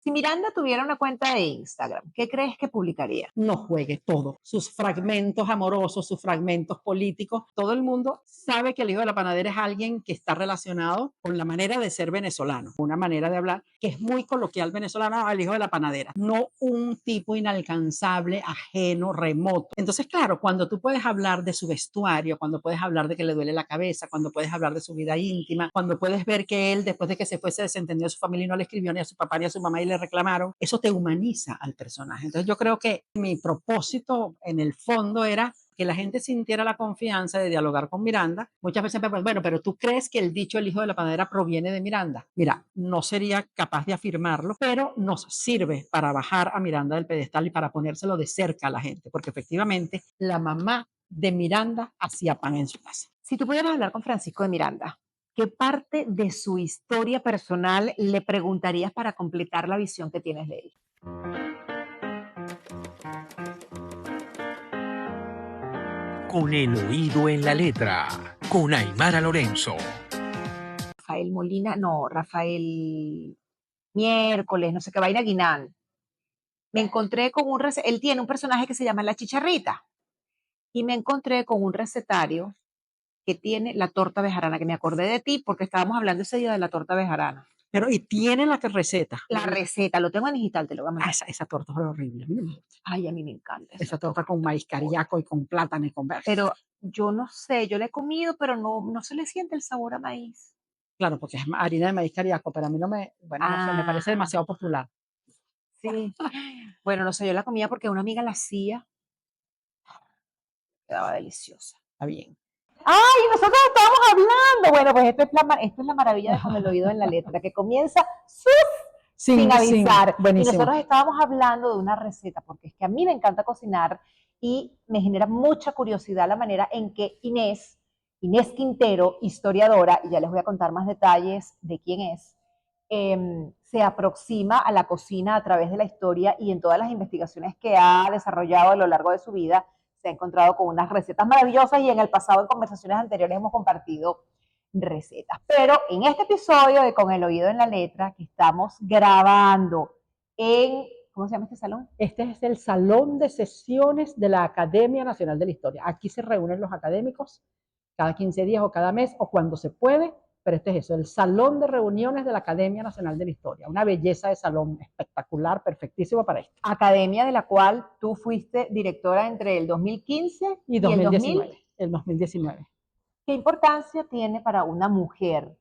Si Miranda tuviera una cuenta de Instagram, ¿qué crees que publicaría? No juegue todo, sus fragmentos amorosos, sus fragmentos políticos. Todo el mundo sabe que el hijo de la panadera es alguien que está relacionado con la manera de ser venezolano, una manera de hablar que es muy coloquial venezolana, al hijo de la panadera, no un tipo inalcanzable, ajeno, remoto. Entonces, claro, cuando tú puedes hablar de su vestuario, cuando puedes hablar de que le duele la cabeza, cuando puedes hablar de su vida íntima, cuando puedes ver que él, después de que se fue, se desentendió de su familia y no le escribió ni a su papá ni a su mamá y le reclamaron, eso te humaniza al personaje. Entonces yo creo que mi propósito en el fondo era que la gente sintiera la confianza de dialogar con Miranda. Muchas veces me preguntan, bueno, pero ¿tú crees que el dicho el hijo de la panadera proviene de Miranda? Mira, no sería capaz de afirmarlo, pero nos sirve para bajar a Miranda del pedestal y para ponérselo de cerca a la gente, porque efectivamente la mamá de Miranda hacía pan en su casa. Si tú pudieras hablar con Francisco de Miranda, ¿qué parte de su historia personal le preguntarías para completar la visión que tienes de él? Con el oído en la letra, con Aymara Lorenzo. Rafael Molina, no, Rafael Miércoles, no sé qué vaina, Guinán. Me encontré con él tiene un personaje que se llama La Chicharrita y me encontré con un recetario que tiene la torta bejarana, que me acordé de ti porque estábamos hablando ese día de la torta bejarana. Pero, y tiene la receta. La receta, lo tengo en digital, te lo voy a mandar. Esa torta es horrible. A mí no me gusta. Ay, a mí me encanta Esa torta con maíz cariaco y con plátano y con... Pero yo no sé, yo la he comido, pero no se le siente el sabor a maíz. Claro, porque es harina de maíz cariaco, pero a mí no me, bueno, no sé, me parece Ah, demasiado popular. sí. Bueno, no sé, yo la comía porque una amiga la hacía, quedaba deliciosa. Está bien. ¡Ay, nosotros estábamos hablando! Bueno, pues esto es la maravilla de Con el oído en la letra, que comienza sin avisar. Y Buenísimo. nosotros estábamos hablando de una receta, porque es que a mí me encanta cocinar y me genera mucha curiosidad la manera en que Inés Quintero, historiadora, y ya les voy a contar más detalles de quién es, se aproxima a la cocina a través de la historia y en todas las investigaciones que ha desarrollado a lo largo de su vida, se ha encontrado con unas recetas maravillosas y en el pasado, en conversaciones anteriores, hemos compartido recetas. Pero en este episodio de Con el oído en la letra, que estamos grabando en, ¿cómo se llama este salón? Este es el salón de sesiones de la Academia Nacional de la Historia. Aquí se reúnen los académicos cada 15 días o cada mes o cuando se puede, pero este es eso, el salón de reuniones de la Academia Nacional de la Historia. Una belleza de salón espectacular, perfectísimo para esto. Academia de la cual tú fuiste directora entre el 2015 Y el 2019. El 2019. ¿Qué importancia tiene para una mujer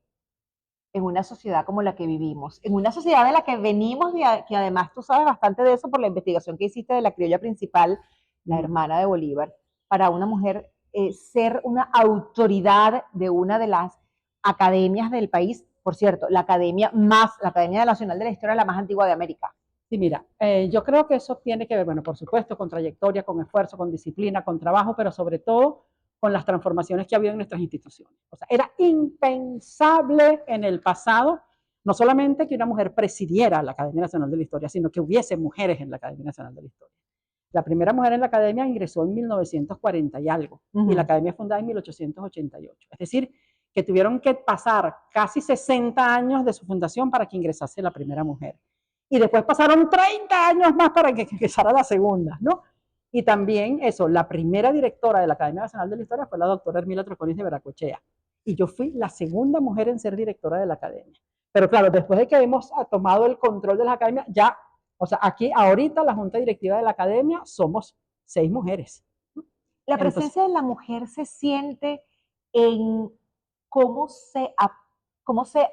en una sociedad como la que vivimos? En una sociedad de la que venimos, que además tú sabes bastante de eso por la investigación que hiciste de la criolla principal, la hermana de Bolívar, para una mujer ser una autoridad de una de las academias del país, por cierto, la Academia Nacional de la Historia, la más antigua de América. Sí, mira, yo creo que eso tiene que ver, bueno, por supuesto, con trayectoria, con esfuerzo, con disciplina, con trabajo, pero sobre todo con las transformaciones que ha habido en nuestras instituciones. O sea, era impensable en el pasado, no solamente que una mujer presidiera la Academia Nacional de la Historia, sino que hubiese mujeres en la Academia Nacional de la Historia. La primera mujer en la academia ingresó en 1940 y algo, y la academia fundada en 1888. Es decir, que tuvieron que pasar casi 60 años de su fundación para que ingresase la primera mujer. Y después pasaron 30 años más para que ingresara la segunda, ¿no? Y también eso, la primera directora de la Academia Nacional de la Historia fue la doctora Hermila Troconis de Veracochea. Y yo fui la segunda mujer en ser directora de la academia. Pero claro, después de que hemos tomado el control de la academia, ya, o sea, aquí ahorita la junta directiva de la academia somos 6 mujeres. La presencia de la mujer se siente en cómo se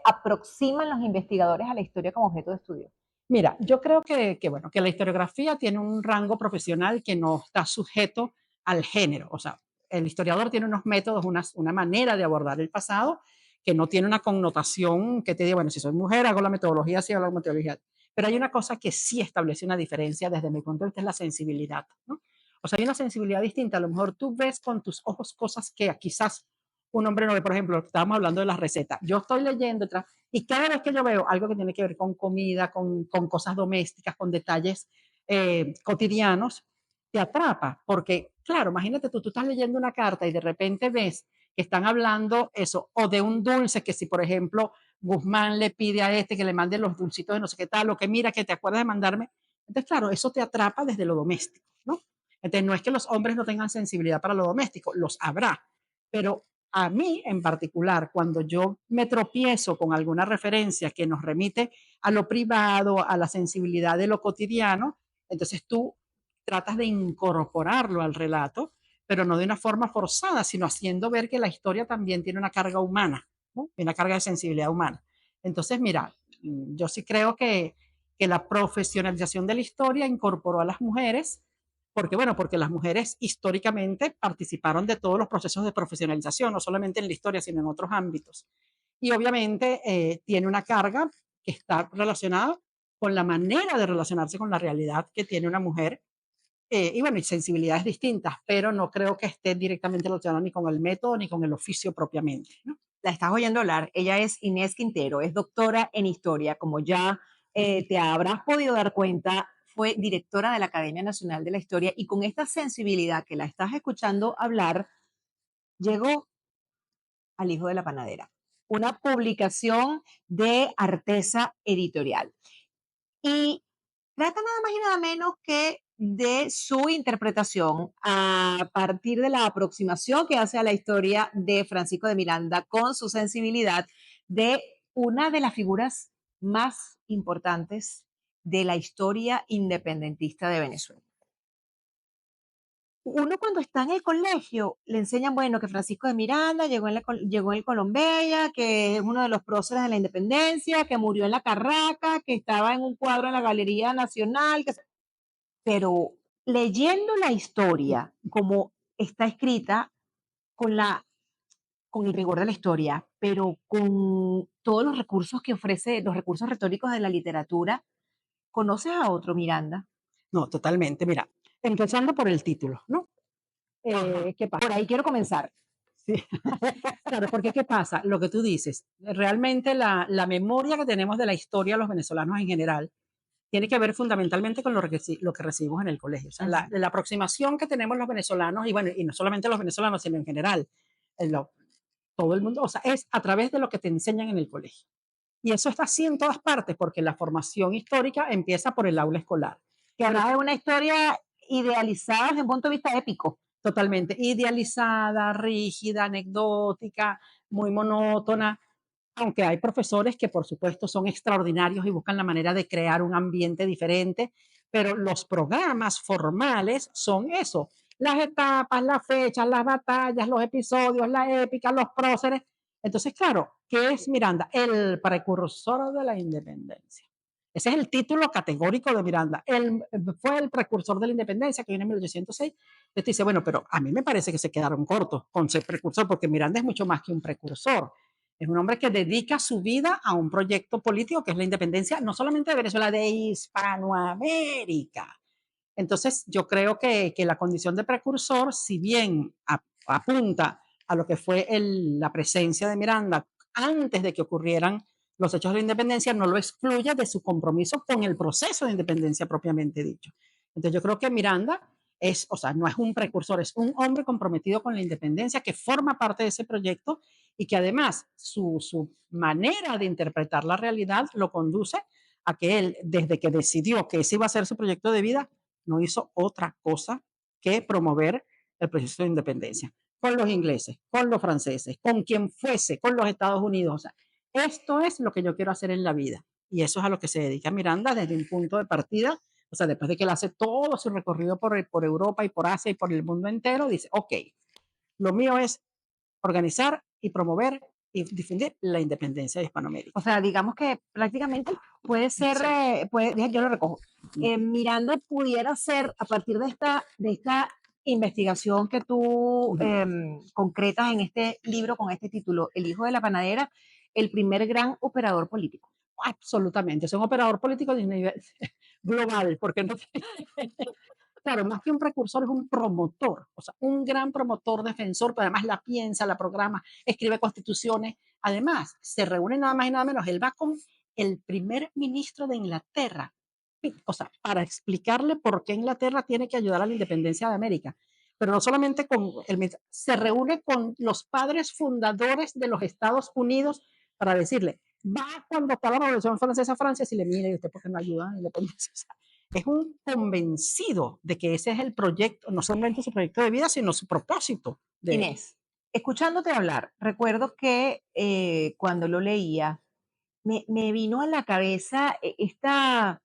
aproximan los investigadores a la historia como objeto de estudio. Mira, yo creo bueno, que la historiografía tiene un rango profesional que no está sujeto al género. O sea, el historiador tiene unos métodos, una manera de abordar el pasado que no tiene una connotación que te diga, bueno, si soy mujer, hago la metodología, sí hago la metodología. Pero hay una cosa que sí establece una diferencia desde mi punto de vista, es la sensibilidad, ¿no? O sea, hay una sensibilidad distinta. A lo mejor tú ves con tus ojos cosas que quizás un hombre no ve. Por ejemplo, estábamos hablando de las recetas. Yo estoy leyendo y cada vez que yo veo algo que tiene que ver con comida, con cosas domésticas, con detalles cotidianos, te atrapa. Porque, claro, imagínate tú estás leyendo una carta y de repente ves que están hablando eso, o de un dulce que si, por ejemplo, Guzmán le pide a este que le mande los dulcitos de no sé qué tal, o que mira, que te acuerdas de mandarme. Entonces, claro, eso te atrapa desde lo doméstico, ¿no? Entonces, no es que los hombres no tengan sensibilidad para lo doméstico, los habrá, pero a mí en particular, cuando yo me tropiezo con alguna referencia que nos remite a lo privado, a la sensibilidad de lo cotidiano, entonces tú tratas de incorporarlo al relato, pero no de una forma forzada, sino haciendo ver que la historia también tiene una carga humana, ¿no? Una carga de sensibilidad humana. Entonces, mira, yo sí creo que la profesionalización de la historia incorporó a las mujeres, porque bueno, porque las mujeres históricamente participaron de todos los procesos de profesionalización, no solamente en la historia, sino en otros ámbitos. Y obviamente tiene una carga que está relacionada con la manera de relacionarse con la realidad que tiene una mujer. Y bueno, y sensibilidades distintas, pero no creo que esté directamente relacionada ni con el método ni con el oficio propiamente, ¿no? La estás oyendo hablar. Ella es Inés Quintero, es doctora en historia, como ya te habrás podido dar cuenta, fue directora de la Academia Nacional de la Historia y con esta sensibilidad que la estás escuchando hablar, llegó al Hijo de la Panadera, una publicación de Artesa Editorial. Y trata nada más y nada menos que de su interpretación a partir de la aproximación que hace a la historia de Francisco de Miranda con su sensibilidad de una de las figuras más importantes de la historia independentista de Venezuela. Uno cuando está en el colegio le enseñan, bueno, que Francisco de Miranda llegó en el Colombella, que es uno de los próceres de la independencia, que murió en la Carraca, que estaba en un cuadro en la Galería Nacional, pero leyendo la historia como está escrita, con, la, con el rigor de la historia, pero con todos los recursos que ofrece, los recursos retóricos de la literatura, ¿conoces a otro Miranda? No, totalmente. Mira, empezando por el título, ¿no? ¿Qué pasa? Por ahí quiero comenzar. Sí. Claro, porque ¿qué pasa? Lo que tú dices, realmente la memoria que tenemos de la historia de los venezolanos en general tiene que ver fundamentalmente con lo que recibimos en el colegio. O sea, la aproximación que tenemos los venezolanos, y bueno, y no solamente los venezolanos, sino en general, todo el mundo, o sea, es a través de lo que te enseñan en el colegio. Y eso está así en todas partes, porque la formación histórica empieza por el aula escolar. Que además es una historia idealizada desde un punto de vista épico. Totalmente idealizada, rígida, anecdótica, muy monótona, aunque hay profesores que por supuesto son extraordinarios y buscan la manera de crear un ambiente diferente, pero los programas formales son eso, las etapas, las fechas, las batallas, los episodios, la épica, los próceres. Entonces, claro, ¿qué es Miranda? El precursor de la independencia. Ese es el título categórico de Miranda. Él fue el precursor de la independencia que viene en 1806. Entonces dice, bueno, pero a mí me parece que se quedaron cortos con ser precursor, porque Miranda es mucho más que un precursor. Es un hombre que dedica su vida a un proyecto político que es la independencia, no solamente de Venezuela, de Hispanoamérica. Entonces, yo creo que la condición de precursor, si bien apunta a lo que fue la presencia de Miranda antes de que ocurrieran los hechos de la independencia, no lo excluye de su compromiso con el proceso de independencia propiamente dicho. Entonces, yo creo que Miranda es, o sea, no es un precursor, es un hombre comprometido con la independencia que forma parte de ese proyecto y que además su manera de interpretar la realidad lo conduce a que él, desde que decidió que ese iba a ser su proyecto de vida, no hizo otra cosa que promover el proceso de independencia con los ingleses, con los franceses, con quien fuese, con los Estados Unidos. O sea, esto es lo que yo quiero hacer en la vida. Y eso es a lo que se dedica Miranda desde un punto de partida. O sea, después de que él hace todo su recorrido por Europa y por Asia y por el mundo entero, dice, ok, lo mío es organizar y promover y difundir la independencia de Hispanoamérica. O sea, digamos que prácticamente puede ser, yo lo recojo. Miranda pudiera ser, a partir de esta investigación que tú concretas en este libro con este título, El hijo de la panadera, el primer gran operador político. Absolutamente, es un operador político de nivel global, porque no, claro, más que un precursor es un promotor, o sea, un gran promotor, defensor, pero además la piensa, la programa, escribe constituciones, además se reúne nada más y nada menos, él va con el primer ministro de Inglaterra, o sea, para explicarle por qué Inglaterra tiene que ayudar a la independencia de América, pero no solamente con se reúne con los padres fundadores de los Estados Unidos para decirle, va cuando está la Revolución Francesa a Francia, si le mira y usted por qué no ayuda a la independencia. O sea, es un convencido de que ese es el proyecto, no solamente su proyecto de vida, sino su propósito. Inés, escuchándote hablar, recuerdo que cuando lo leía, me vino a la cabeza esta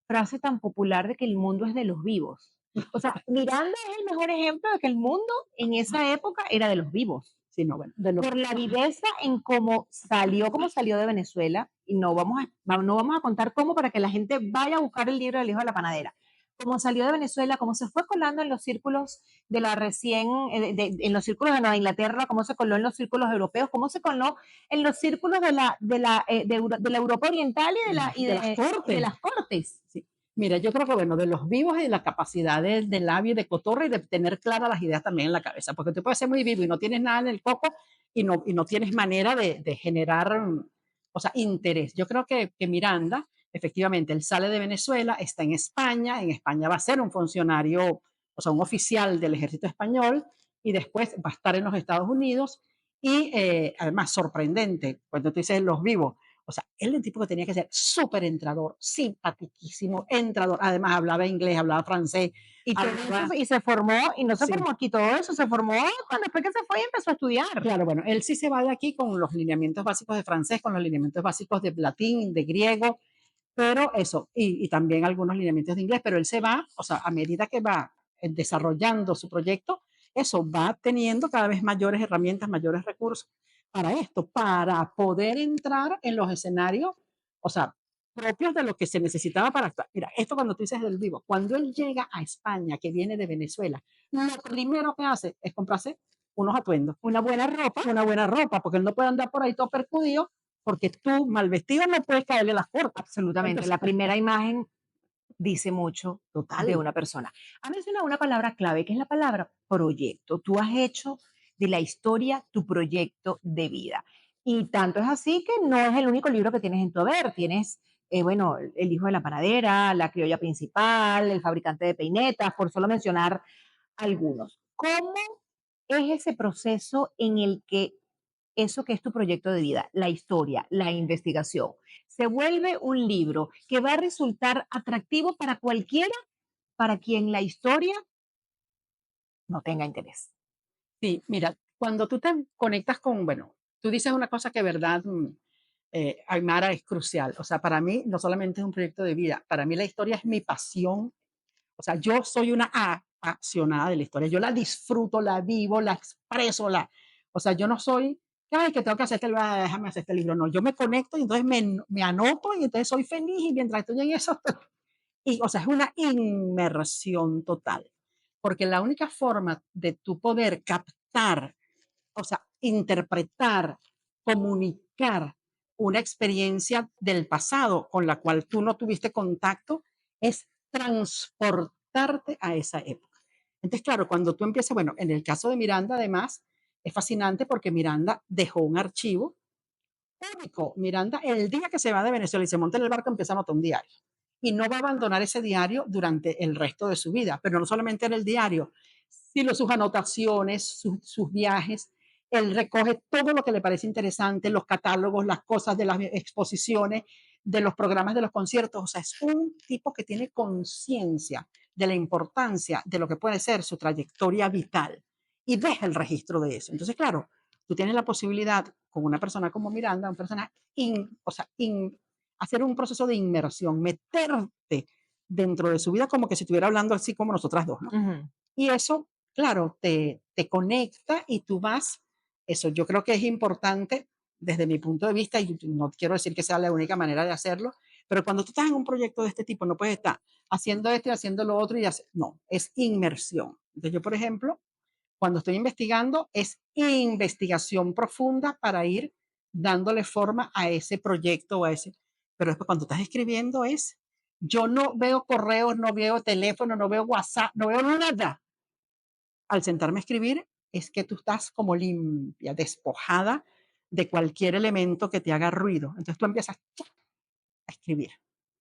frase tan popular de que el mundo es de los vivos. O sea, Miranda es el mejor ejemplo de que el mundo en esa época era de los vivos. Sí, no, bueno, Por la viveza en cómo salió de Venezuela, y no vamos a contar cómo para que la gente vaya a buscar el libro del hijo de la panadera. Cómo salió de Venezuela, cómo se fue colando en los círculos de la recién, en los círculos de Nueva Inglaterra, cómo se coló en los círculos europeos, cómo se coló en los círculos de la Europa Oriental y de las cortes. Sí. Mira, yo creo que, bueno, de los vivos y de la capacidad de labio y de cotorra y de tener claras las ideas también en la cabeza, porque tú puedes ser muy vivo y no tienes nada en el coco y no tienes manera de generar, o sea, interés. Yo creo que Miranda, efectivamente, él sale de Venezuela, está en España va a ser un funcionario, o sea, un oficial del ejército español y después va a estar en los Estados Unidos y además sorprendente, cuando tú dices los vivos, o sea, él es el tipo que tenía que ser súper entrador, simpaticísimo, entrador. Además, hablaba inglés, hablaba francés. Y se formó, y no se formó aquí todo eso, se formó cuando después que se fue y empezó a estudiar. Claro, bueno, él sí se va de aquí con los lineamientos básicos de francés, con los lineamientos básicos de latín, de griego, pero eso, y también algunos lineamientos de inglés, pero él se va, o sea, a medida que va desarrollando su proyecto, eso va teniendo cada vez mayores herramientas, mayores recursos para esto, para poder entrar en los escenarios, o sea, propios de lo que se necesitaba para actuar. Mira, esto cuando tú dices del vivo, cuando él llega a España, que viene de Venezuela, lo primero que hace es comprarse unos atuendos, una buena ropa, porque él no puede andar por ahí todo percudido, porque tú, mal vestido, no puedes caerle las cortas. Absolutamente. Entonces, La primera imagen dice mucho total. de una persona. Ha mencionado una palabra clave, que es la palabra proyecto. Tú has hecho de la historia tu proyecto de vida. Y tanto es así que no es el único libro que tienes en tu haber. Tienes, bueno, El hijo de la panadera, La criolla principal, El fabricante de peinetas, por solo mencionar algunos. ¿Cómo es ese proceso en el que eso que es tu proyecto de vida, la historia, la investigación, se vuelve un libro que va a resultar atractivo para cualquiera, para quien la historia no tenga interés? Sí, mira, cuando tú te conectas con, bueno, tú dices una cosa que verdad, Aymara, es crucial. O sea, para mí no solamente es un proyecto de vida, para mí la historia es mi pasión. O sea, yo soy una apasionada de la historia. Yo la disfruto, la vivo, la expreso, o sea, yo no soy, ay, que tengo que hacer este libro, déjame hacer este libro. No, yo me conecto y entonces me anoto y entonces soy feliz y mientras estoy en eso, y, o sea, es una inmersión total. Porque la única forma de tu poder captar, o sea, interpretar, comunicar una experiencia del pasado con la cual tú no tuviste contacto es transportarte a esa época. Entonces, claro, cuando tú empiezas, bueno, en el caso de Miranda, además, es fascinante porque Miranda dejó un archivo único. Miranda, el día que se va de Venezuela y se monta en el barco, empieza a anotar un diario. Y no va a abandonar ese diario durante el resto de su vida, pero no solamente en el diario, sino sus anotaciones, sus viajes. Él recoge todo lo que le parece interesante, los catálogos, las cosas de las exposiciones, de los programas de los conciertos. O sea, es un tipo que tiene conciencia de la importancia de lo que puede ser su trayectoria vital y deja el registro de eso. Entonces, claro, tú tienes la posibilidad con una persona como Miranda, una persona, o sea, hacer un proceso de inmersión, meterte dentro de su vida como que si estuviera hablando así como nosotras dos, ¿no? Y eso, claro, te conecta y tú vas, eso yo creo que es importante desde mi punto de vista, y no quiero decir que sea la única manera de hacerlo, pero cuando tú estás en un proyecto de este tipo, no puedes estar haciendo esto y haciendo lo otro no, es inmersión. Entonces yo, por ejemplo, cuando estoy investigando, es investigación profunda para ir dándole forma a ese proyecto o a ese. Pero después cuando estás escribiendo yo no veo correos, no veo teléfono, no veo WhatsApp, no veo nada. Al sentarme a escribir es que tú estás como limpia, despojada de cualquier elemento que te haga ruido. Entonces tú empiezas a escribir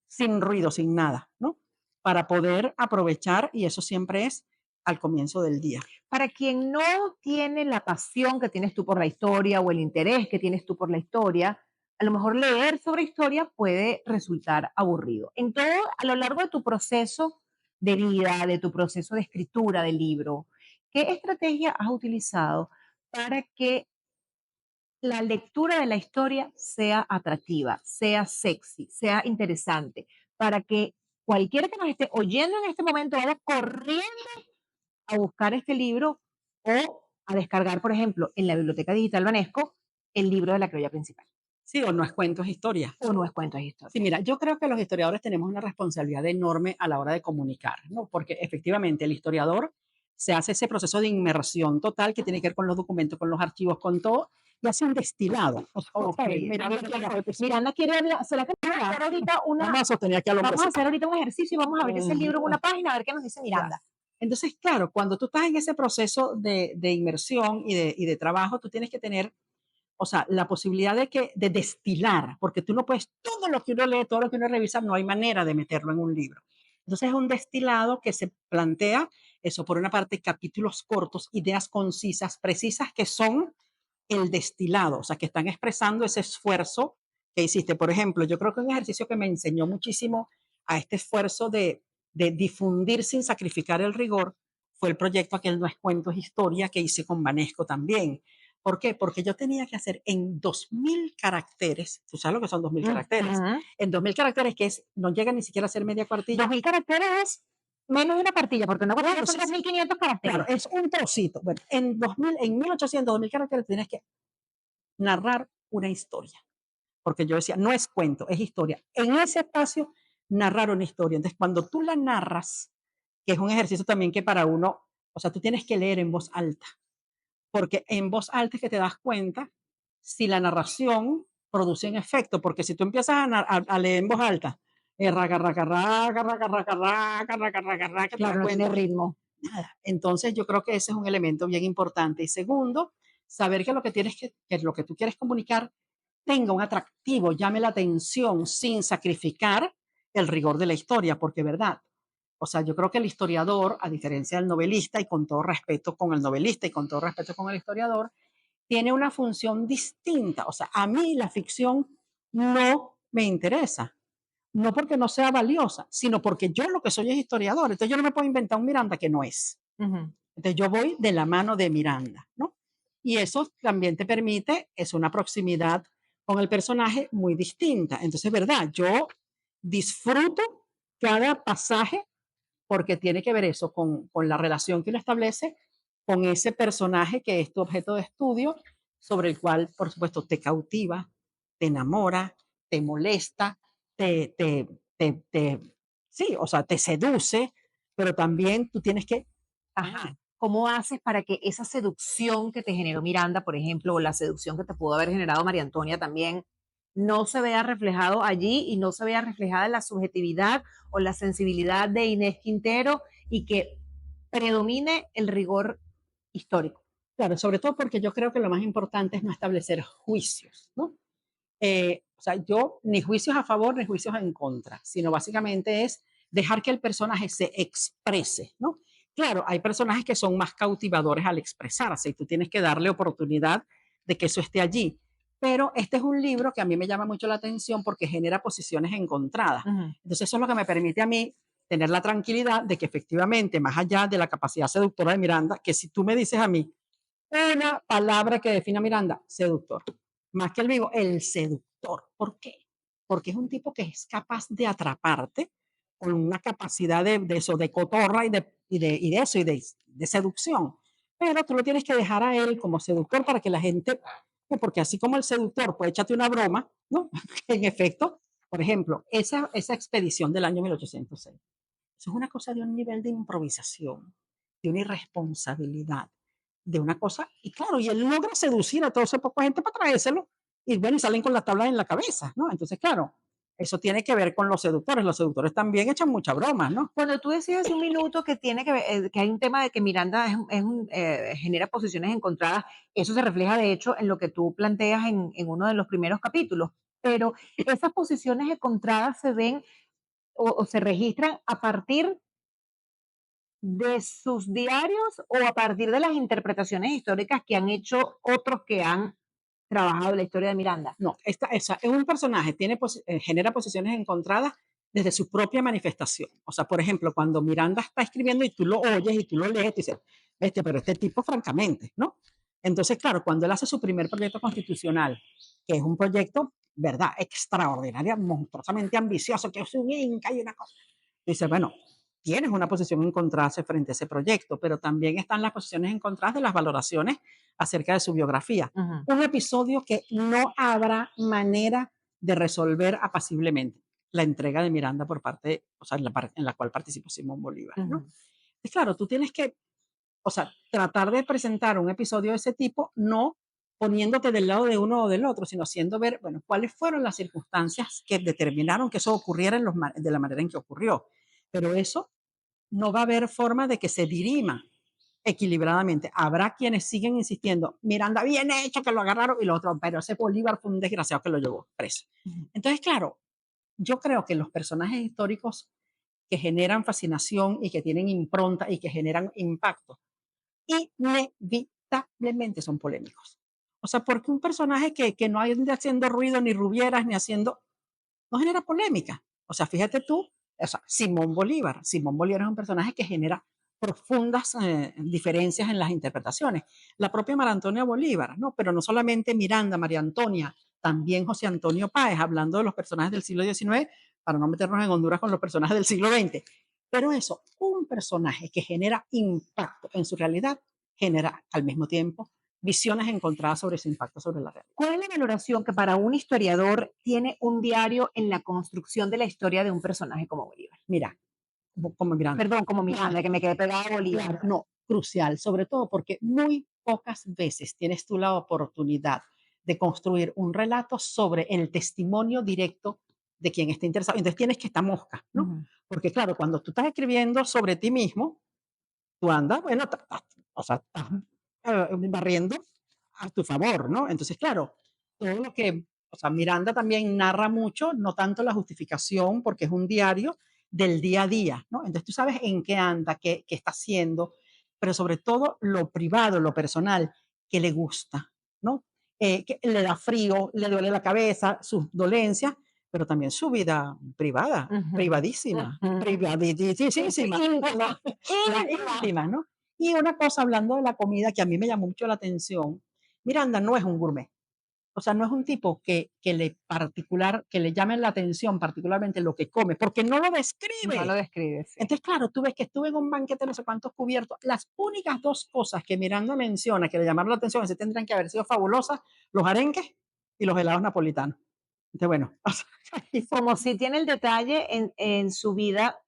sin ruido, sin nada, ¿no? Para poder aprovechar, y eso siempre es al comienzo del día. Para quien no tiene la pasión que tienes tú por la historia o el interés que tienes tú por la historia, a lo mejor leer sobre historia puede resultar aburrido. En todo, a lo largo de tu proceso de vida, de tu proceso de escritura del libro, ¿qué estrategia has utilizado para que la lectura de la historia sea atractiva, sea sexy, sea interesante, para que cualquiera que nos esté oyendo en este momento vaya corriendo a buscar este libro o a descargar, por ejemplo, en la biblioteca digital Banesco, el libro de la criolla principal? Sí, o no es cuento, es historia. O no es cuento, es Sí, historia. mira, yo creo que los historiadores tenemos una responsabilidad enorme a la hora de comunicar, ¿no? Porque efectivamente el historiador se hace ese proceso de inmersión total que tiene que ver con los documentos, con los archivos, con todo, y hace un destilado. O sea, Ok, ¿sabes? Miranda, Miranda quiere hablar, ¿será que vamos a hacer ahorita vamos a sostener aquí al vamos a hombrecito. hacer ahorita un ejercicio y vamos a abrir ese libro en Ujú. una página a ver qué nos dice Claro. Miranda? Entonces, claro, cuando tú estás en ese proceso de inmersión y de trabajo, tú tienes que tener, o sea, la posibilidad de destilar, porque tú no puedes, todo lo que uno lee, todo lo que uno revisa, no hay manera de meterlo en un libro. Entonces es un destilado que se plantea, eso por una parte, capítulos cortos, ideas concisas, precisas, que son el destilado, o sea, que están expresando ese esfuerzo que hiciste. Por ejemplo, yo creo que un ejercicio que me enseñó muchísimo a este esfuerzo de difundir sin sacrificar el rigor fue el proyecto Aquel no es cuento, es historia, que hice con Banesco también. ¿Por qué? Porque yo tenía que hacer en 2000 caracteres, tú sabes lo que son 2000 caracteres, Ujú. en 2000 caracteres, que es, no llega ni siquiera a ser media cuartilla. 2000 caracteres es menos de una partilla, porque una partilla Claro, son sí, sí, 2500 claro, caracteres. es un trocito. Bueno, en 2000, en 1800, 2000 caracteres tienes que narrar una historia, porque yo decía, no es cuento, es historia. En ese espacio, narrar una historia. Entonces, cuando tú la narras, que es un ejercicio también que para uno, o sea, tú tienes que leer en voz alta, porque en voz alta es que te das cuenta si la narración produce un efecto, porque si tú empiezas a leer en voz alta, raca, raca, raca, raca, raca, raca, raca, raca, raca, te das Claro, no tiene cuenta, ritmo. nada. Entonces yo creo que ese es un elemento bien importante. Y segundo, saber que lo que tienes que lo que tú quieres comunicar tenga un atractivo, llame la atención sin sacrificar el rigor de la historia, porque verdad, o sea, yo creo que el historiador, a diferencia del novelista, y con todo respeto con el novelista y con todo respeto con el historiador, tiene una función distinta. O sea, a mí la ficción no me interesa, no porque no sea valiosa, sino porque yo lo que soy es historiador. Entonces yo no me puedo inventar un Miranda que no es. Ujú. Entonces yo voy de la mano de Miranda, ¿no? Y eso también te permite, es una proximidad con el personaje muy distinta. Entonces, ¿verdad? Yo disfruto cada pasaje porque tiene que ver eso con la relación que uno establece con ese personaje que es tu objeto de estudio, sobre el cual, por supuesto, te cautiva, te enamora, te molesta, te, te, te sí, o sea, te seduce, pero también tú tienes que, Ajá. ¿Cómo haces para que esa seducción que te generó Miranda, por ejemplo, o la seducción que te pudo haber generado María Antonia también, no se vea reflejado allí y no se vea reflejada la subjetividad o la sensibilidad de Inés Quintero y que predomine el rigor histórico? claro, sobre todo porque yo creo que lo más importante es no establecer juicios, ¿no? O sea, yo ni juicios a favor ni juicios en contra, sino básicamente es dejar que el personaje se exprese, ¿no? Claro, hay personajes que son más cautivadores al expresarse y tú tienes que darle oportunidad de que eso esté allí. Pero este es un libro que a mí me llama mucho la atención porque genera posiciones encontradas. Ujú. Entonces eso es lo que me permite a mí tener la tranquilidad de que efectivamente, más allá de la capacidad seductora de Miranda, que si tú me dices a mí una palabra que define a Miranda, seductor. Más que el vivo, el seductor. ¿Por qué? Porque es un tipo que es capaz de atraparte con una capacidad de eso, de cotorra y de eso, de seducción. Pero tú lo tienes que dejar a él como seductor para que la gente, porque así como el seductor puede echarte una broma, ¿no? En efecto, por ejemplo, esa expedición del año 1806, eso es una cosa de un nivel de improvisación, de una irresponsabilidad, de una cosa, y claro, y él logra seducir a toda esa poca gente para traérselo, y bueno, y salen con las tablas en la cabeza, ¿no? Entonces, claro, eso tiene que ver con los seductores también echan mucha broma, ¿no? Cuando tú decías hace un minuto que tiene que ver, que hay un tema de que Miranda genera posiciones encontradas, eso se refleja de hecho en lo que tú planteas en uno de los primeros capítulos, pero esas posiciones encontradas se ven o se registran a partir de sus diarios o a partir de las interpretaciones históricas que han hecho otros que han trabajado la historia de Miranda. No, esa es un personaje, genera posiciones encontradas desde su propia manifestación. O sea, por ejemplo, cuando Miranda está escribiendo y tú lo oyes y tú lo lees, tú dices, bestia, pero este tipo, francamente, ¿no? Entonces, claro, cuando él hace su primer proyecto constitucional, que es un proyecto, ¿verdad?, extraordinario, monstruosamente ambicioso, que es un inca y una cosa, dice, bueno, tienes una posición encontrada frente a ese proyecto, pero también están las posiciones encontradas de las valoraciones acerca de su biografía. Un episodio que no habrá manera de resolver apaciblemente, la entrega de Miranda por parte, o sea, en la cual participó Simón Bolívar, ¿no? Y claro, tú tienes que, o sea, tratar de presentar un episodio de ese tipo, no poniéndote del lado de uno o del otro, sino haciendo ver, bueno, cuáles fueron las circunstancias que determinaron que eso ocurriera de la manera en que ocurrió. Pero eso no va a haber forma de que se dirima equilibradamente. Habrá quienes siguen insistiendo, Miranda, bien hecho, que lo agarraron, y lo otro, pero ese Bolívar fue un desgraciado que lo llevó preso. Entonces, claro, yo creo que los personajes históricos que generan fascinación y que tienen impronta y que generan impacto, inevitablemente son polémicos. O sea, porque un personaje que no anda haciendo ruido, ni rubieras, ni haciendo, no genera polémica. O sea, fíjate tú, o sea, Simón Bolívar. Simón Bolívar es un personaje que genera profundas diferencias en las interpretaciones. La propia María Antonia Bolívar, ¿no? Pero no solamente Miranda, María Antonia, también José Antonio Páez, hablando de los personajes del siglo XIX, para no meternos en Honduras con los personajes del siglo XX. Pero eso, un personaje que genera impacto en su realidad, genera al mismo tiempo visiones encontradas sobre su impacto sobre la realidad. ¿Cuál es la valoración que para un historiador tiene un diario en la construcción de la historia de un personaje como Bolívar? Mira, como Miranda. Perdón, como Miranda, que me quedé pegada a Bolívar. Claro, no, crucial, sobre todo porque muy pocas veces tienes tú la oportunidad de construir un relato sobre el testimonio directo de quien está interesado. Entonces tienes que estar mosca, ¿no? Porque claro, cuando tú estás escribiendo sobre ti mismo, tú andas, bueno, o sea, estás barriendo a tu favor, ¿no? Entonces, claro, todo lo que, o sea, Miranda también narra mucho, no tanto la justificación, porque es un diario del día a día, ¿no? Entonces tú sabes en qué anda, qué está haciendo, pero sobre todo lo privado, lo personal, que le gusta, ¿no? Que le da frío, le duele la cabeza, sus dolencias, pero también su vida privada, privadísima, privadísima, íntima, ¿no? Y una cosa, hablando de la comida, que a mí me llamó mucho la atención, Miranda no es un gourmet. O sea, no es un tipo que le llame la atención particularmente lo que come, porque no lo describe. No lo describe, sí. Entonces, claro, tú ves que estuve en un banquete no sé cuántos cubiertos. Las únicas dos cosas que Miranda menciona que le llamaron la atención, que tendrían que haber sido fabulosas, los arenques y los helados napolitanos. Entonces, bueno, Como si tiene el detalle en su vida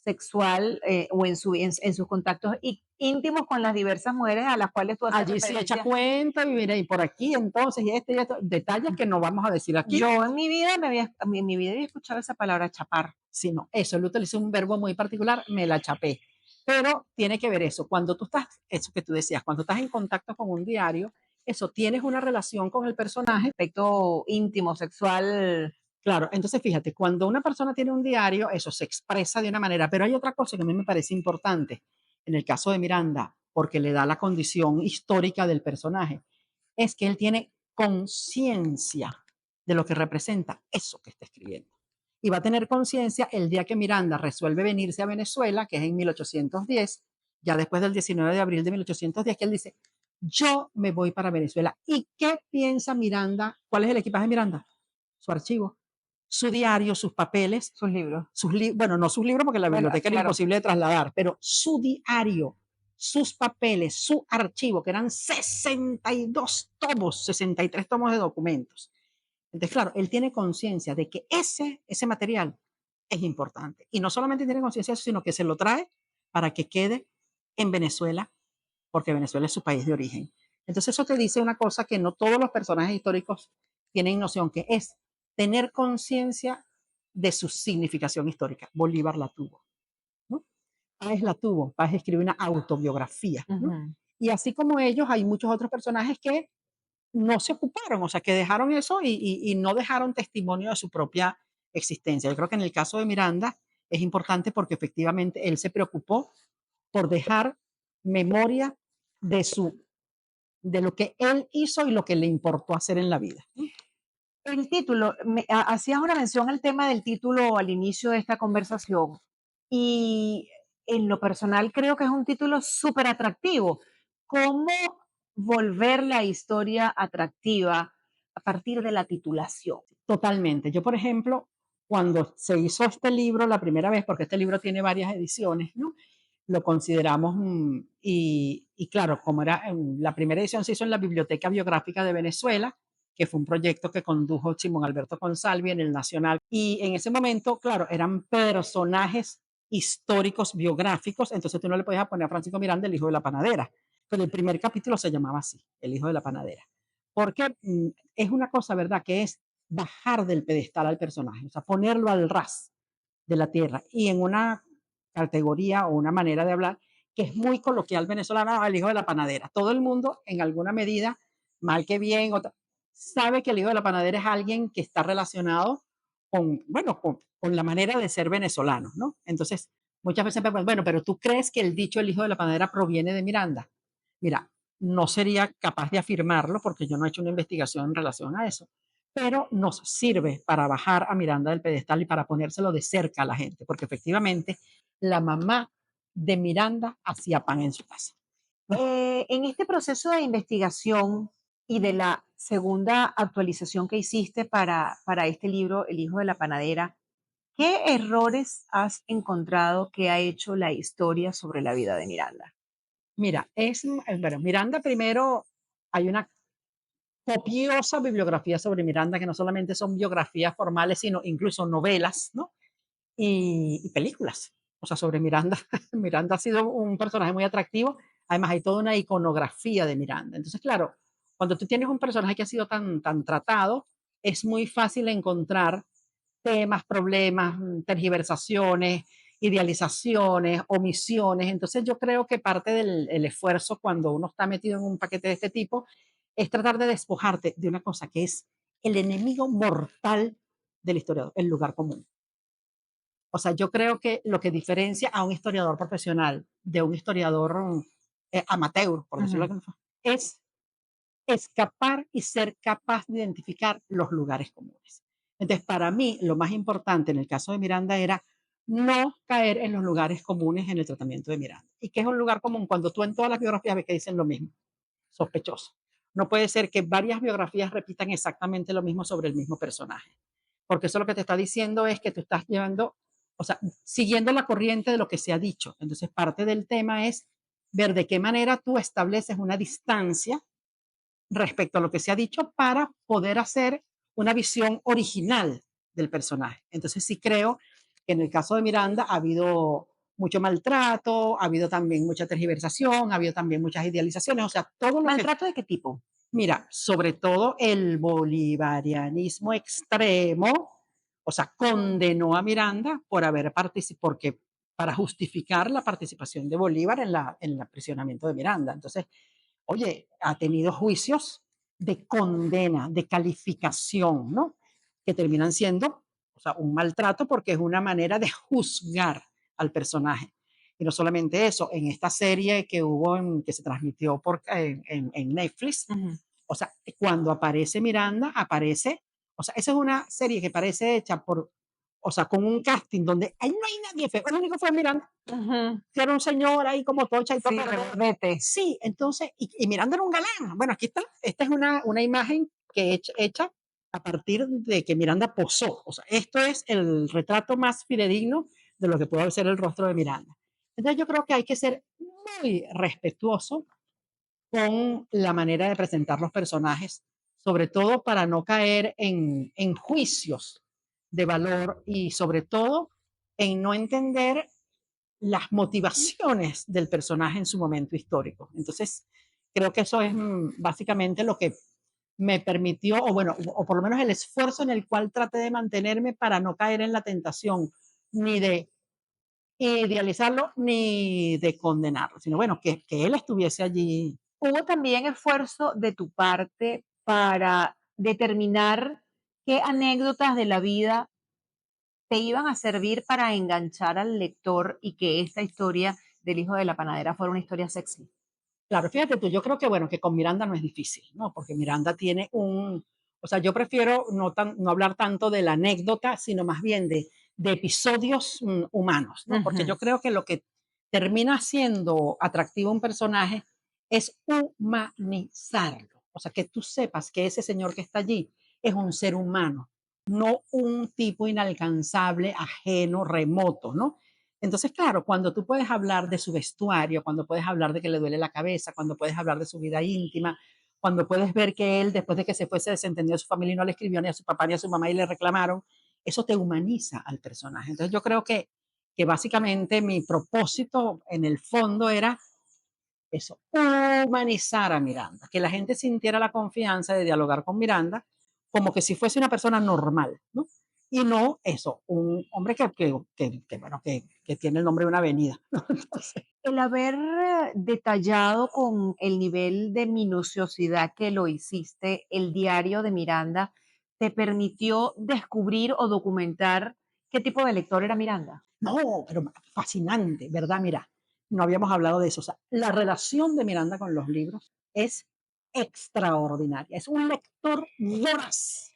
sexual o en sus contactos íntimos con las diversas mujeres a las cuales tú haces allí sí echa referencia. cuenta, y mira, y por aquí entonces, y esto, detalles que no vamos a decir aquí. Yo en mi vida había escuchado esa palabra chapar. Sí, no, eso, él utiliza un verbo muy particular, me la chapé. Pero tiene que ver eso, cuando tú estás, eso que tú decías, cuando estás en contacto con un diario, eso, tienes una relación con el personaje. Aspecto íntimo, sexual. Claro, entonces fíjate, cuando una persona tiene un diario, eso se expresa de una manera, pero hay otra cosa que a mí me parece importante en el caso de Miranda, porque le da la condición histórica del personaje, es que él tiene conciencia de lo que representa eso que está escribiendo. Y va a tener conciencia el día que Miranda resuelve venirse a Venezuela, que es en 1810, ya después del 19 de abril de 1810, que él dice, yo me voy para Venezuela. ¿Y qué piensa Miranda? ¿Cuál es el equipaje de Miranda? Su archivo, su diario, sus papeles, Sus libros. Bueno, no sus libros porque la Bueno, biblioteca era claro. imposible de trasladar, pero su diario, sus papeles, su archivo, que eran 62 tomos, 63 tomos de documentos. Entonces, claro, él tiene conciencia de que ese material es importante. Y no solamente tiene conciencia de eso, sino que se lo trae para que quede en Venezuela, porque Venezuela es su país de origen. Entonces, eso te dice una cosa que no todos los personajes históricos tienen noción, que es tener conciencia de su significación histórica. Bolívar la tuvo, ¿no? Páez la tuvo. Páez escribe una autobiografía, ¿no? Y así como ellos, hay muchos otros personajes que no se ocuparon, o sea, que dejaron eso y no dejaron testimonio de su propia existencia. Yo creo que en el caso de Miranda es importante porque efectivamente él se preocupó por dejar memoria de su de lo que él hizo y lo que le importó hacer en la vida. El título, hacías una mención al tema del título al inicio de esta conversación y en lo personal creo que es un título súper atractivo. ¿Cómo volver la historia atractiva a partir de la titulación? Totalmente. Yo, por ejemplo, cuando se hizo este libro la primera vez, porque este libro tiene varias ediciones, ¿no? Lo consideramos, y claro, como era, la primera edición se hizo en la Biblioteca Biográfica de Venezuela, que fue un proyecto que condujo Simón Alberto Consalvi en el Nacional. Y en ese momento, claro, eran personajes históricos biográficos, entonces tú no le podías poner a Francisco Miranda el hijo de la panadera, pero el primer capítulo se llamaba así, el hijo de la panadera. Porque es una cosa, ¿verdad? Que es bajar del pedestal al personaje, o sea, ponerlo al ras de la tierra y en una categoría o una manera de hablar que es muy coloquial venezolana, el hijo de la panadera. Todo el mundo, en alguna medida, mal que bien, sabe que el hijo de la panadera es alguien que está relacionado con, bueno, con la manera de ser venezolano, ¿no? Entonces, muchas veces, bueno, pero tú crees que el dicho el hijo de la panadera proviene de Miranda. Mira, no sería capaz de afirmarlo porque yo no he hecho una investigación en relación a eso, pero nos sirve para bajar a Miranda del pedestal y para ponérselo de cerca a la gente, porque efectivamente la mamá de Miranda hacía pan en su casa. En este proceso de investigación y de la segunda actualización que hiciste para este libro, El hijo de la panadera, ¿qué errores has encontrado que ha hecho la historia sobre la vida de Miranda? Mira, bueno, Miranda primero, hay una copiosa bibliografía sobre Miranda, que no solamente son biografías formales, sino incluso novelas, ¿no? Y películas. O sea, sobre Miranda. Miranda ha sido un personaje muy atractivo. Además, hay toda una iconografía de Miranda. Entonces, claro, cuando tú tienes un personaje que ha sido tan tratado, es muy fácil encontrar temas, problemas, tergiversaciones, idealizaciones, omisiones. Entonces yo creo que parte del esfuerzo cuando uno está metido en un paquete de este tipo es tratar de despojarte de una cosa que es el enemigo mortal del historiador, el lugar común. O sea, yo creo que lo que diferencia a un historiador profesional de un historiador amateur, por decirlo Ujú. así, es escapar y ser capaz de identificar los lugares comunes. Entonces, para mí, lo más importante en el caso de Miranda era no caer en los lugares comunes en el tratamiento de Miranda. ¿Y qué es un lugar común? Cuando tú en todas las biografías ves que dicen lo mismo, sospechoso. No puede ser que varias biografías repitan exactamente lo mismo sobre el mismo personaje, porque eso lo que te está diciendo es que tú estás llevando, o sea, siguiendo la corriente de lo que se ha dicho. Entonces, parte del tema es ver de qué manera tú estableces una distancia respecto a lo que se ha dicho para poder hacer una visión original del personaje. Entonces sí creo que en el caso de Miranda ha habido mucho maltrato, ha habido también mucha tergiversación, ha habido también muchas idealizaciones, o sea, todo lo que... ¿Maltrato de qué tipo? Mira, sobre todo el bolivarianismo extremo, o sea, condenó a Miranda por haber participado, porque para justificar la participación de Bolívar en el aprisionamiento de Miranda. Entonces, oye, ha tenido juicios de condena, de calificación, ¿no? Que terminan siendo, o sea, un maltrato porque es una manera de juzgar al personaje. Y no solamente eso, en esta serie que hubo, que se transmitió en Netflix, Ujú. o sea, cuando aparece Miranda, aparece, o sea, esa es una serie que parece hecha por, o sea, con un casting donde ahí no hay nadie feo, el único fue Miranda, Ujú. que era un señor ahí como tocha y todo. Sí, regordete. Sí, entonces, y Miranda era un galán. Bueno, aquí está. Esta es una imagen que hecha a partir de que Miranda posó. O sea, esto es el retrato más fidedigno de lo que puede ser el rostro de Miranda. Entonces, yo creo que hay que ser muy respetuoso con la manera de presentar los personajes, sobre todo para no caer en juicios de valor y sobre todo en no entender las motivaciones del personaje en su momento histórico. Entonces, creo que eso es básicamente lo que me permitió, o bueno, o por lo menos el esfuerzo en el cual traté de mantenerme para no caer en la tentación ni de idealizarlo ni de condenarlo, sino bueno, que él estuviese allí. ¿Hubo también esfuerzo de tu parte para determinar qué anécdotas de la vida te iban a servir para enganchar al lector y que esta historia del hijo de la panadera fuera una historia sexy? Claro, fíjate tú, yo creo que, bueno, que con Miranda no es difícil, ¿no? Porque Miranda tiene o sea, yo prefiero no hablar tanto de la anécdota, sino más bien de episodios humanos, ¿no? Porque Ujú. yo creo que lo que termina siendo atractivo a un personaje es humanizarlo. O sea, que tú sepas que ese señor que está allí es un ser humano, no un tipo inalcanzable, ajeno, remoto, ¿no? Entonces, claro, cuando tú puedes hablar de su vestuario, cuando puedes hablar de que le duele la cabeza, cuando puedes hablar de su vida íntima, cuando puedes ver que él, después de que se fue, se desentendió de su familia y no le escribió ni a su papá ni a su mamá y le reclamaron, eso te humaniza al personaje. Entonces, yo creo que básicamente mi propósito en el fondo era eso, humanizar a Miranda, que la gente sintiera la confianza de dialogar con Miranda como que si fuese una persona normal, ¿no? Y no eso, un hombre bueno, que tiene el nombre de una avenida. ¿No? Entonces, El haber detallado con el nivel de minuciosidad que lo hiciste, el diario de Miranda, ¿te permitió descubrir o documentar qué tipo de lector era Miranda? no, pero fascinante, ¿verdad? Mira, no habíamos hablado de eso. O sea, la relación de Miranda con los libros es extraordinaria. Es un lector voraz,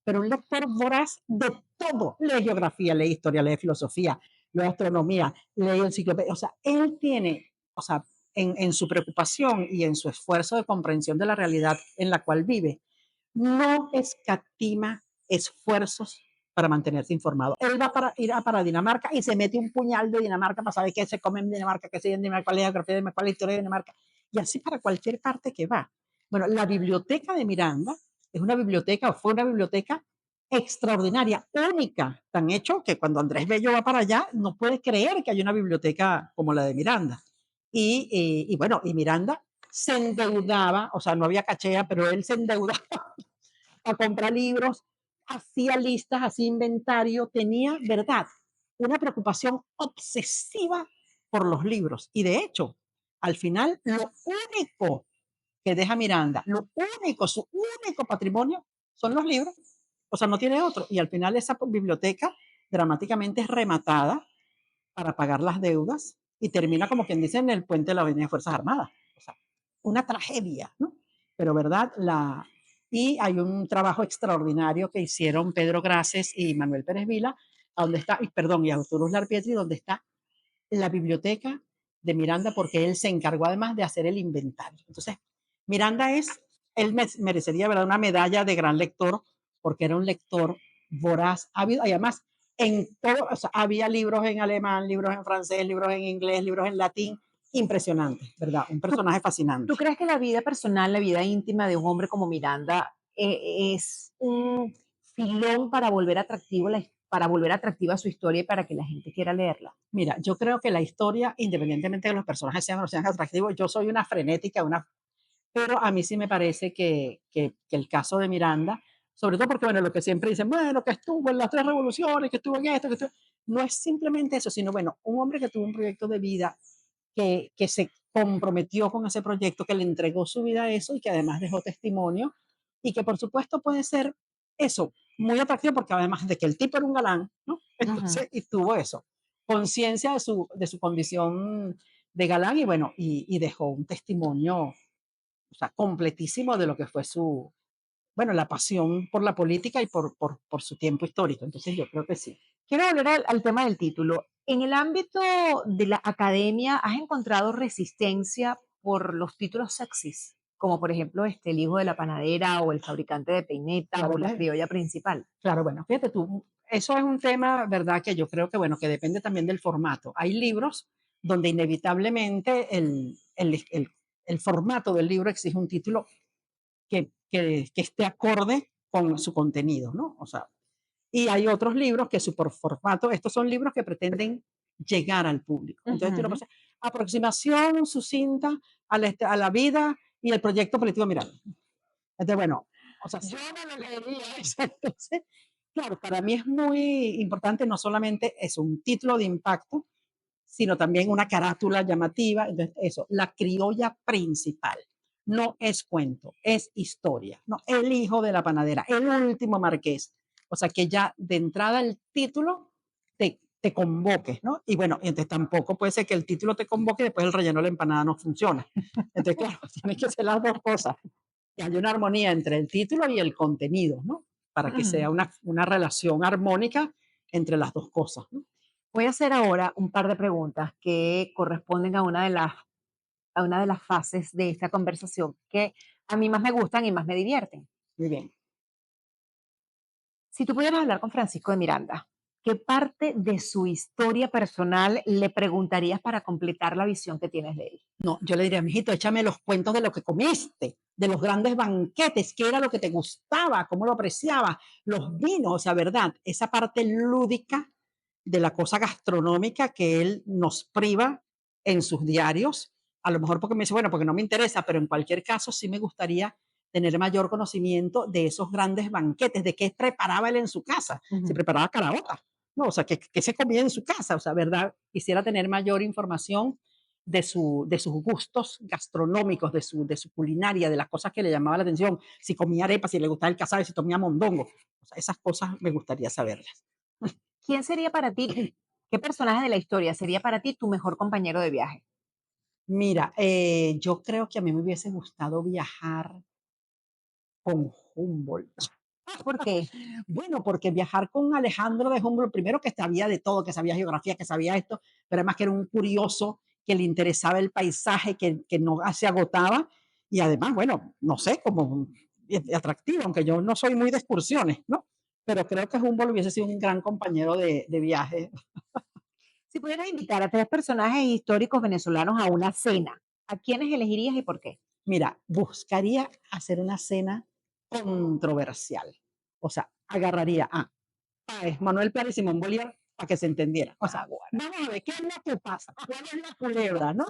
pero un lector voraz de todo. Lee geografía, lee historia, lee filosofía, lee astronomía, lee enciclopedia. O sea, él tiene, o sea, en su preocupación y en su esfuerzo de comprensión de la realidad en la cual vive, no escatima esfuerzos para mantenerse informado. Él va para Dinamarca y se mete un puñal de Dinamarca para saber qué se come en Dinamarca, qué se dice en Dinamarca, cuál es la geografía de Dinamarca, cuál es la historia de Dinamarca, y así para cualquier parte que va. Bueno, la biblioteca de Miranda es una biblioteca, o fue una biblioteca extraordinaria, única, tan hecho que cuando Andrés Bello va para allá no puede creer que hay una biblioteca como la de Miranda. Y bueno, y Miranda se endeudaba, o sea, no había cachea, pero él se endeudaba a comprar libros, hacía listas, hacía inventario, tenía, ¿verdad? Una preocupación obsesiva por los libros. Y de hecho, al final, lo único que deja Miranda, lo único, su único patrimonio son los libros. O sea, no tiene otro. Y al final esa biblioteca dramáticamente es rematada para pagar las deudas y termina como quien dice en el puente de la Avenida de Fuerzas Armadas. O sea, una tragedia, ¿no? Pero, ¿verdad? Y hay un trabajo extraordinario que hicieron Pedro Graces y Manuel Pérez Vila, donde está, perdón, y Arturo Uslar Pietri, donde está la biblioteca de Miranda, porque él se encargó además de hacer el inventario. Entonces, Miranda él merecería, ¿verdad?, una medalla de gran lector, porque era un lector voraz, ávido, y además en todo, o sea, había libros en alemán, libros en francés, libros en inglés, libros en latín, impresionante, ¿verdad? Un ¿Tú, personaje fascinante. tú crees que la vida personal, la vida íntima de un hombre como Miranda es un filón para volver atractivo para volver atractiva su historia y para que la gente quiera leerla? Mira, yo creo que la historia, independientemente de que los personajes sean o no sean atractivos, yo soy una frenética, pero a mí sí me parece que el caso de Miranda, sobre todo porque, bueno, lo que siempre dicen, bueno, que estuvo en las tres revoluciones, que estuvo en esto, no es simplemente eso, sino, bueno, un hombre que tuvo un proyecto de vida, que se comprometió con ese proyecto, que le entregó su vida a eso y que además dejó testimonio y que por supuesto puede ser eso, muy atractivo porque además de que el tipo era un galán, ¿no? Ujú. Entonces, y tuvo eso, conciencia de su condición de galán y bueno, y dejó un testimonio, o sea, completísimo de lo que fue bueno, la pasión por la política y por su tiempo histórico. Entonces yo creo que sí. Quiero volver al tema del título. En el ámbito de la academia, ¿has encontrado resistencia por los títulos sexys? Como por ejemplo El hijo de la panadera o El fabricante de peinetas Claro, o La criolla principal. claro, bueno, fíjate tú, eso es un tema, ¿verdad? Que yo creo que, bueno, que depende también del formato. Hay libros donde inevitablemente el formato del libro exige un título que esté acorde con su contenido, ¿no? O sea, y hay otros libros que su por formato, estos son libros que pretenden llegar al público. Entonces, tú lo Ujú. puedes aproximación sucinta a la vida y el proyecto político Miranda. Entonces, bueno, o sea, yo no lo leería eso. Entonces, claro, para mí es muy importante no solamente es un título de impacto, sino también una carátula llamativa. Entonces, eso, la criolla principal. No es cuento, es historia. No, el hijo de la panadera, el último marqués. O sea que ya de entrada el título te convoques, ¿no? Y bueno, entonces tampoco puede ser que el título te convoque y después el relleno de la empanada no funciona. Entonces, claro, tienen que ser las dos cosas. Que haya una armonía entre el título y el contenido, ¿no? Para que sea una relación armónica entre las dos cosas, ¿no? Voy a hacer ahora un par de preguntas que corresponden a una de las fases de esta conversación que a mí más me gustan y más me divierten. Muy bien. Si tú pudieras hablar con Francisco de Miranda, ¿qué parte de su historia personal le preguntarías para completar la visión que tienes de él? No, yo le diría, mijito, échame los cuentos de lo que comiste, de los grandes banquetes, qué era lo que te gustaba, cómo lo apreciabas, los vinos, o sea, ¿verdad? Esa parte lúdica de la cosa gastronómica que él nos priva en sus diarios, a lo mejor porque me dice, bueno, porque no me interesa, pero en cualquier caso sí me gustaría tener mayor conocimiento de esos grandes banquetes, de qué preparaba él en su casa, se preparaba caraotas, ¿no? O sea, qué se comía en su casa, o sea, ¿verdad? Quisiera tener mayor información de sus gustos gastronómicos, de su culinaria, de las cosas que le llamaba la atención, si comía arepa, si le gustaba el casabe, si comía mondongo, o sea, esas cosas me gustaría saberlas. ¿Quién sería para ti, qué personaje de la historia sería para ti tu mejor compañero de viaje? Mira, yo creo que a mí me hubiese gustado viajar con Humboldt. ¿Por qué? Bueno, porque viajar con Alejandro de Humboldt, primero que sabía de todo, que sabía geografía, que sabía esto, pero además que era un curioso, que le interesaba el paisaje, que no se agotaba, y además, bueno, no sé, como atractivo, aunque yo no soy muy de excursiones, ¿no? Pero creo que Humboldt hubiese sido un gran compañero de viaje. Si pudieras invitar a tres personajes históricos venezolanos a una cena, ¿a quiénes elegirías y por qué? Mira, buscaría hacer una cena controversial. O sea, agarraría a Páez, Manuel Pérez y Simón Bolívar para que se entendiera. O sea, vamos a ver qué es lo que pasa, cuál es la culebra, ¿no?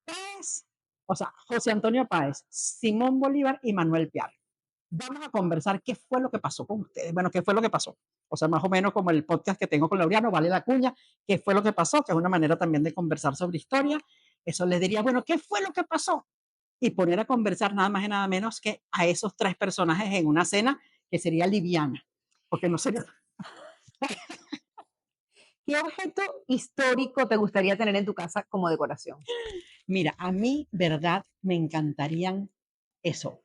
Páez, o sea, José Antonio Páez, Simón Bolívar y Manuel Piar. Vamos a conversar qué fue lo que pasó con ustedes. Bueno, qué fue lo que pasó. O sea, más o menos como el podcast que tengo con Laureano, Vale la Cuña, qué fue lo que pasó, que es una manera también de conversar sobre historia. Eso les diría, bueno, ¿qué fue lo que pasó? Y poner a conversar nada más y nada menos que a esos tres personajes en una cena que sería liviana, porque no sería. ¿Qué objeto histórico te gustaría tener en tu casa como decoración? Mira, a mí, verdad, me encantarían eso,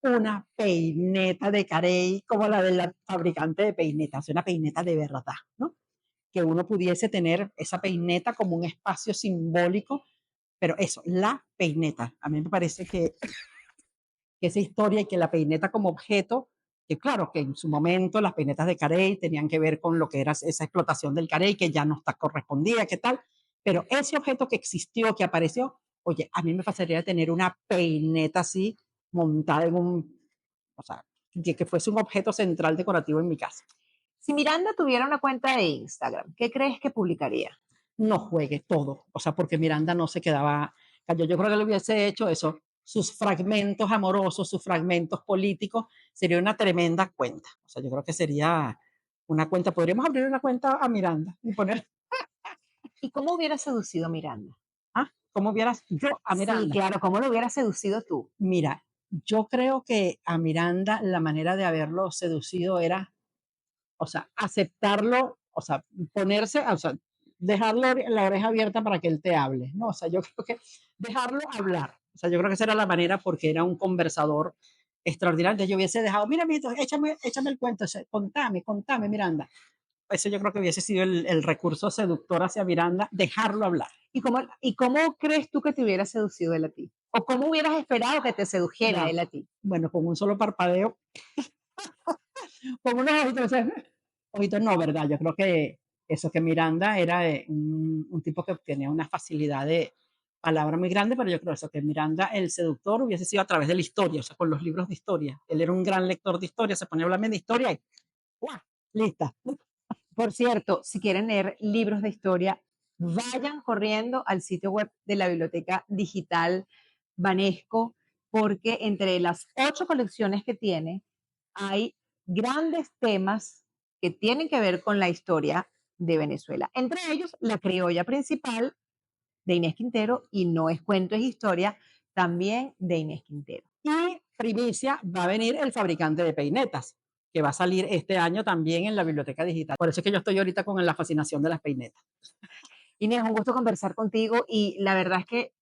una peineta de Carey como la del fabricante de peinetas, una peineta de verdad, ¿no? Que uno pudiese tener esa peineta como un espacio simbólico, pero eso, la peineta. A mí me parece que esa historia y que la peineta como objeto, que claro, que en su momento las peinetas de Carey tenían que ver con lo que era esa explotación del Carey, que ya no está correspondida, ¿qué tal? Pero ese objeto que existió, que apareció, oye, a mí me pasaría tener una peineta así montada en o sea, que fuese un objeto central decorativo en mi casa. Si Miranda tuviera una cuenta de Instagram, ¿qué crees que publicaría? No juegue todo, o sea, porque Miranda no se quedaba callado. Yo creo que le hubiese hecho eso, sus fragmentos amorosos, sus fragmentos políticos, sería una tremenda cuenta. O sea, yo creo que sería una cuenta, podríamos abrir una cuenta a Miranda y poner, ¿Y cómo hubieras seducido a Miranda? ¿cómo vieras yo a Sí, Miranda? claro, ¿cómo lo hubieras seducido tú? Mira, yo creo que a Miranda la manera de haberlo seducido era, o sea, aceptarlo, o sea, ponerse, o sea, dejarlo la oreja abierta para que él te hable, ¿no? O sea, yo creo que dejarlo hablar. O sea, yo creo que esa era la manera porque era un conversador extraordinario. Entonces yo hubiese dejado, mira, mijito, échame el cuento, contame, Miranda. Ese yo creo que hubiese sido el recurso seductor hacia Miranda, dejarlo hablar. ¿Y cómo crees tú que te hubiera seducido él a ti? ¿O cómo hubieras esperado que te sedujera No, él a ti? bueno, con un solo parpadeo, con unos ojitos, ojitos no, ¿verdad? Yo creo que eso, que Miranda era un tipo que tenía una facilidad de palabra muy grande, pero yo creo eso, que Miranda, el seductor, hubiese sido a través de la historia, o sea, con los libros de historia. Él era un gran lector de historia, se ponía a hablarme de historia y ¡guau! Lista. Por cierto, si quieren leer libros de historia, vayan corriendo al sitio web de la Biblioteca Digital Banesco, porque entre las 8 colecciones que tiene, hay grandes temas que tienen que ver con la historia de Venezuela. Entre ellos, la criolla principal de Inés Quintero y No es cuento, es historia, también de Inés Quintero. Y primicia, va a venir el fabricante de peinetas, que va a salir este año también en la biblioteca digital. Por eso es que yo estoy ahorita con la fascinación de las peinetas. Inés, un gusto conversar contigo y la verdad es que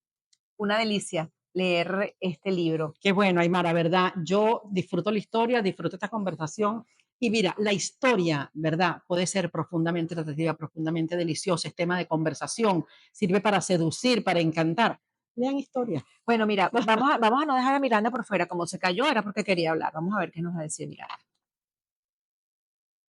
una delicia leer este libro. Qué bueno, Aymara, ¿verdad? Yo disfruto la historia, disfruto esta conversación. Y mira, la historia, ¿verdad? Puede ser profundamente atractiva, profundamente deliciosa, es tema de conversación, sirve para seducir, para encantar. Lean historia. Bueno, mira, vamos a no dejar a Miranda por fuera, como se cayó era porque quería hablar. Vamos a ver qué nos va a decir Miranda.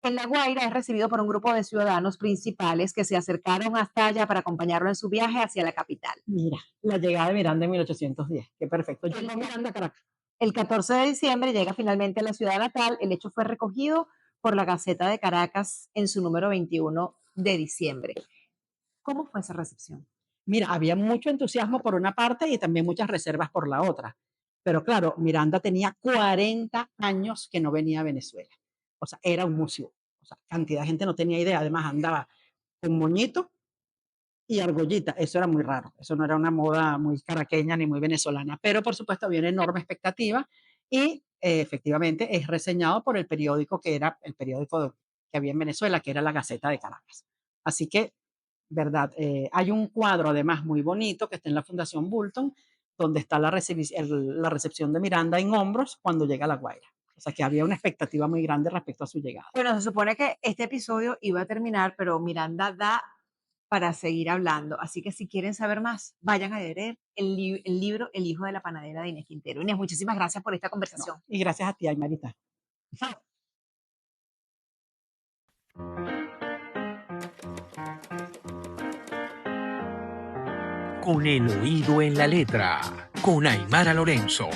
En La Guaira es recibido por un grupo de ciudadanos principales que se acercaron hasta allá para acompañarlo en su viaje hacia la capital. Mira, la llegada de Miranda en 1810. Qué perfecto. Llegó Miranda a Caracas. El 14 de diciembre llega finalmente a la ciudad natal. El hecho fue recogido por la Gaceta de Caracas en su número 21 de diciembre. ¿Cómo fue esa recepción? Mira, había mucho entusiasmo por una parte y también muchas reservas por la otra. Pero claro, Miranda tenía 40 años que no venía a Venezuela. O sea, era un museo. O sea, cantidad de gente no tenía idea. Además, andaba con moñito y argollita. Eso era muy raro. Eso no era una moda muy caraqueña ni muy venezolana. Pero, por supuesto, había una enorme expectativa y efectivamente es reseñado por el periódico que era el periódico que había en Venezuela, que era la Gaceta de Caracas. Así que, ¿verdad? Hay un cuadro, además, muy bonito que está en la Fundación Bulton, donde está la recepción de Miranda en hombros cuando llega a La Guaira. O sea, que había una expectativa muy grande respecto a su llegada. Bueno, se supone que este episodio iba a terminar, pero Miranda da para seguir hablando. Así que si quieren saber más, vayan a leer el libro El hijo de la panadera de Inés Quintero. Inés, muchísimas gracias por esta conversación. No, y gracias a ti, Aymarita. Con el oído en la letra, con Aymara Lorenzo.